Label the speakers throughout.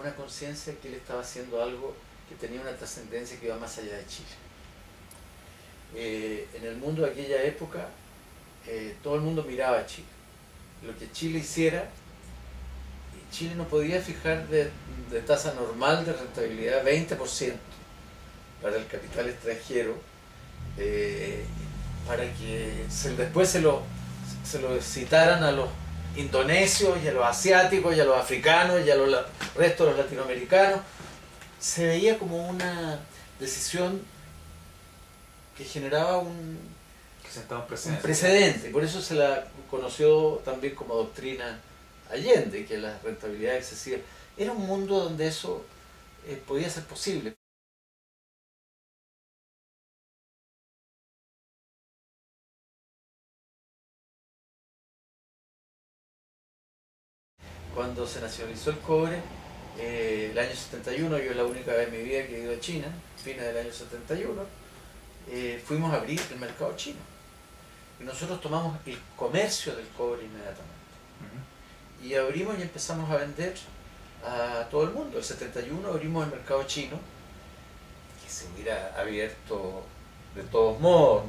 Speaker 1: una conciencia que él estaba haciendo algo que tenía una trascendencia que iba más allá de Chile. En el mundo de aquella época, todo el mundo miraba a Chile. Lo que Chile hiciera, Chile no podía fijar de tasa normal de rentabilidad 20% para el capital extranjero, para que después se lo citaran a los indonesios y a los asiáticos y a los africanos y a los restos de los latinoamericanos. Se veía como una decisión que generaba un precedente. Por eso se la conoció también como doctrina Allende, que la rentabilidad excesiva. Era un mundo donde eso podía ser posible. Cuando se nacionalizó el cobre, el año 71, yo es la única vez en mi vida que he ido a China, fines del año 71, fuimos a abrir el mercado chino. Y nosotros tomamos el comercio del cobre inmediatamente. Y abrimos y empezamos a vender a todo el mundo. El 71 abrimos el mercado chino, que se hubiera abierto de todos modos,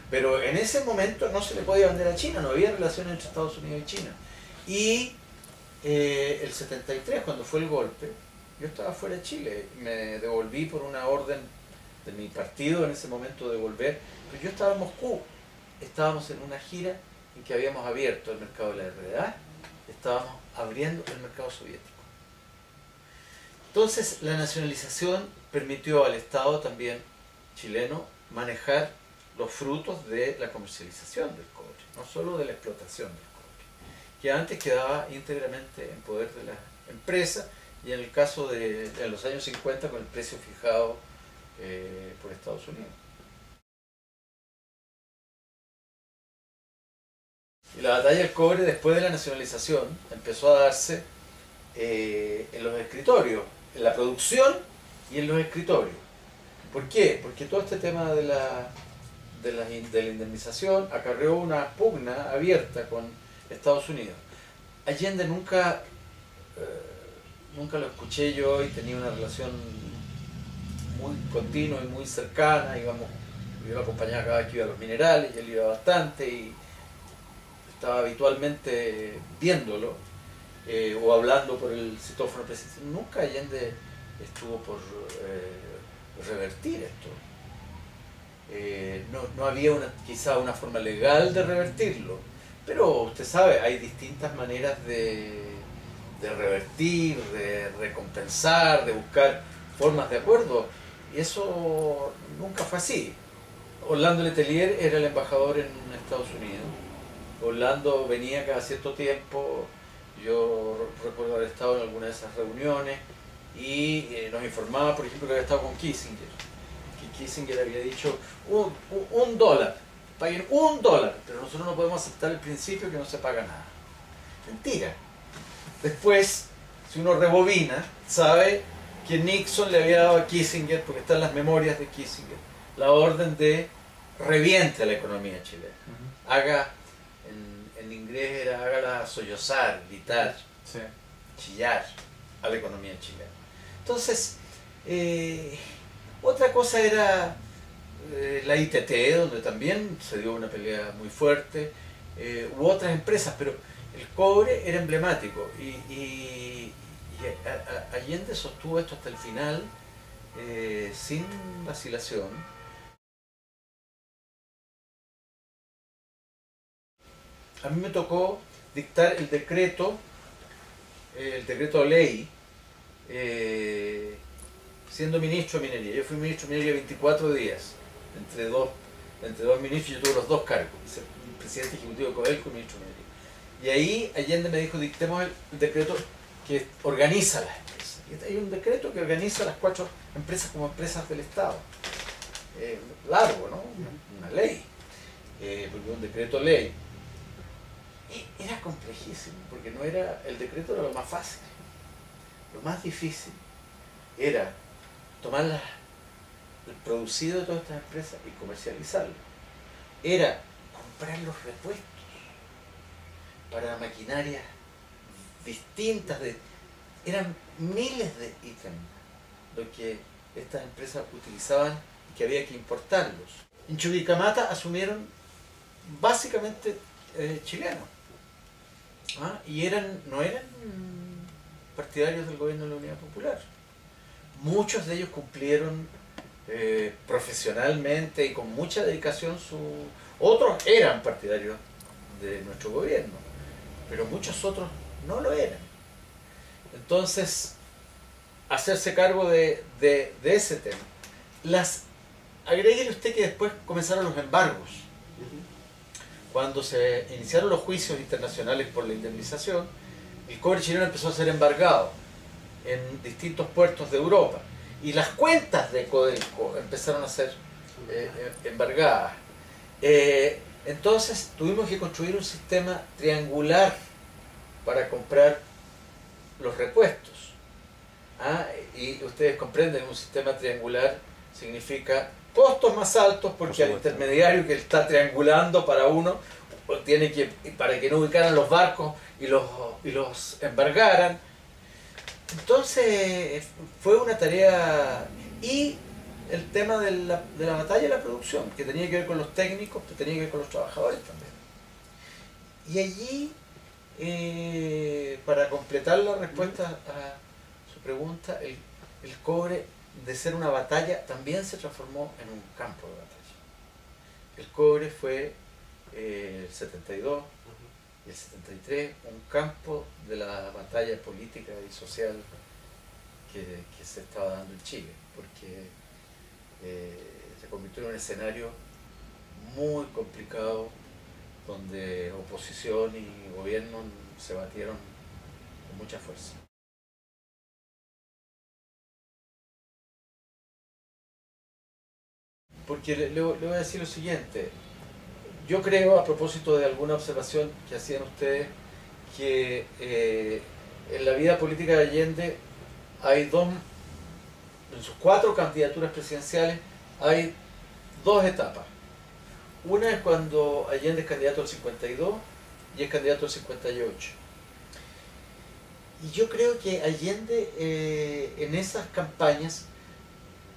Speaker 1: pero en ese momento no se le podía vender a China, no había relaciones entre Estados Unidos y China. Y el 73, cuando fue el golpe, yo estaba fuera de Chile, me devolví por una orden de mi partido en ese momento de volver, pero yo estaba en Moscú, estábamos en una gira en que habíamos abierto el mercado de la RDA, estábamos abriendo el mercado soviético. Entonces la nacionalización permitió al Estado también chileno manejar los frutos de la comercialización del cobre, no solo de la explotación del cobre, que antes quedaba íntegramente en poder de las empresas, y en el caso de los años 50 con el precio fijado por Estados Unidos. Y la batalla del cobre después de la nacionalización empezó a darse en los escritorios, en la producción y en los escritorios. ¿Por qué? Porque todo este tema de la indemnización acarreó una pugna abierta con Estados Unidos. Allende nunca lo escuché yo y tenía una relación muy continua y muy cercana. Yo lo acompañaba cada vez que iba a los minerales y él iba bastante y estaba habitualmente viéndolo o hablando por el citófono presidencial. Nunca Allende estuvo por revertir esto. No había quizá una forma legal de revertirlo, pero usted sabe, hay distintas maneras de revertir, de recompensar, de buscar formas de acuerdo, y eso nunca fue así. Orlando Letelier era el embajador en Estados Unidos. Orlando venía cada cierto tiempo, yo recuerdo haber estado en alguna de esas reuniones y nos informaba, por ejemplo, que había estado con Kissinger, que Kissinger había dicho $1, paguen $1, pero nosotros no podemos aceptar el principio que no se paga nada. Mentira. Después, si uno rebobina, sabe que Nixon le había dado a Kissinger, porque están las memorias de Kissinger, la orden de reviente a la economía chilena. Haga, en inglés era hágala sollozar, gritar, sí, chillar a la economía chilena. Entonces, otra cosa era la ITT, donde también se dio una pelea muy fuerte, u otras empresas, pero el cobre era emblemático y Allende sostuvo esto hasta el final sin vacilación. A mí me tocó dictar el decreto ley, siendo ministro de Minería. Yo fui ministro de Minería 24 días, entre dos ministros. Yo tuve los dos cargos, presidente ejecutivo de Codelco y ministro de Minería. Y ahí Allende me dijo, dictemos el decreto que organiza las empresas. Y hay un decreto que organiza las 4 empresas como empresas del Estado. Largo, ¿no? Una ley, porque un decreto ley. Era complejísimo, porque no era, el decreto era lo más fácil. Lo más difícil era tomar el producido de todas estas empresas y comercializarlo. Era comprar los repuestos para maquinarias distintas, eran miles de ítems lo que estas empresas utilizaban y que había que importarlos. En Chuquicamata asumieron básicamente chilenos, ¿ah? Y no eran partidarios del gobierno de la Unidad Popular. Muchos de ellos cumplieron profesionalmente y con mucha dedicación Otros eran partidarios de nuestro gobierno, pero muchos otros no lo eran. Entonces, hacerse cargo de ese tema. Agréguele usted que después comenzaron los embargos. Cuando se iniciaron los juicios internacionales por la indemnización, el cobre chileno empezó a ser embargado en distintos puertos de Europa. Y las cuentas de Codelco empezaron a ser embargadas. Entonces tuvimos que construir un sistema triangular para comprar los repuestos. Y ustedes comprenden, un sistema triangular significa costos más altos porque al intermediario que está triangulando para uno tiene que, para que no ubicaran los barcos y los embargaran. Entonces fue una tarea. Y el tema de la batalla y la producción, que tenía que ver con los técnicos, que tenía que ver con los trabajadores también. Y allí, para completar la respuesta a su pregunta, el cobre, de ser una batalla, también se transformó en un campo de batalla. El cobre fue el 72 y el 73 un campo de la batalla política y social que se estaba dando en Chile, porque se convirtió en un escenario muy complicado donde oposición y gobierno se batieron con mucha fuerza. Porque le voy a decir lo siguiente. Yo creo, a propósito de alguna observación que hacían ustedes, que en la vida política de Allende hay en sus 4 candidaturas presidenciales, hay 2 etapas. Una es cuando Allende es candidato al 52 y es candidato al 58. Y yo creo que Allende en esas campañas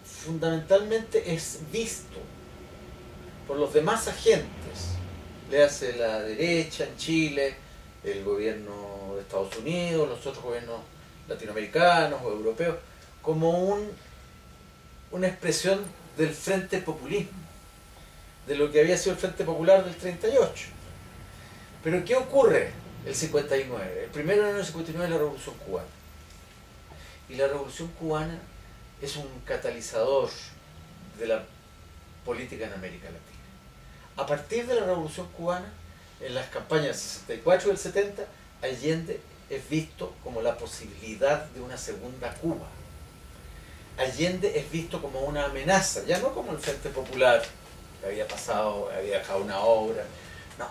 Speaker 1: fundamentalmente es visto por los demás agentes, le hace la derecha en Chile, el gobierno de Estados Unidos, los otros gobiernos latinoamericanos o europeos, como una expresión del Frente Populismo, de lo que había sido el Frente Popular del 38. Pero ¿qué ocurre el 59? El 1 de enero del 59 es la Revolución Cubana. Y la Revolución Cubana es un catalizador de la política en América Latina. A partir de la Revolución Cubana, en las campañas del 64 y del 70, Allende es visto como la posibilidad de una segunda Cuba. Allende es visto como una amenaza, ya no como el Frente Popular, que había pasado, había dejado una obra. No,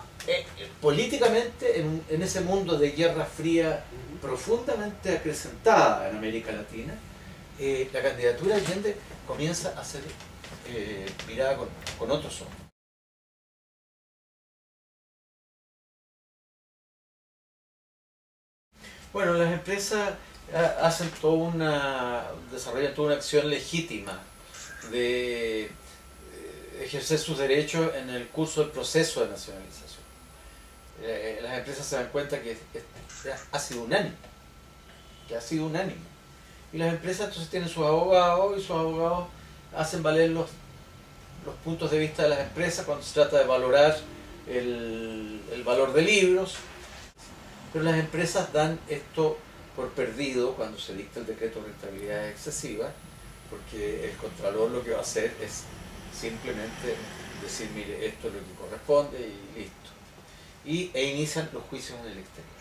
Speaker 1: políticamente, en ese mundo de Guerra Fría profundamente acrecentada en América Latina, la candidatura de Allende comienza a ser mirada con otros ojos. Bueno, las empresas desarrollan toda una acción legítima de ejercer sus derechos en el curso del proceso de nacionalización. Las empresas se dan cuenta que ha sido unánime, y las empresas entonces tienen sus abogados, y sus abogados hacen valer los puntos de vista de las empresas cuando se trata de valorar el valor de libros. Pero las empresas dan esto por perdido cuando se dicta el decreto de rentabilidad excesiva, porque el contralor lo que va a hacer es simplemente decir, mire, esto es lo que corresponde y listo. E inician los juicios en el exterior.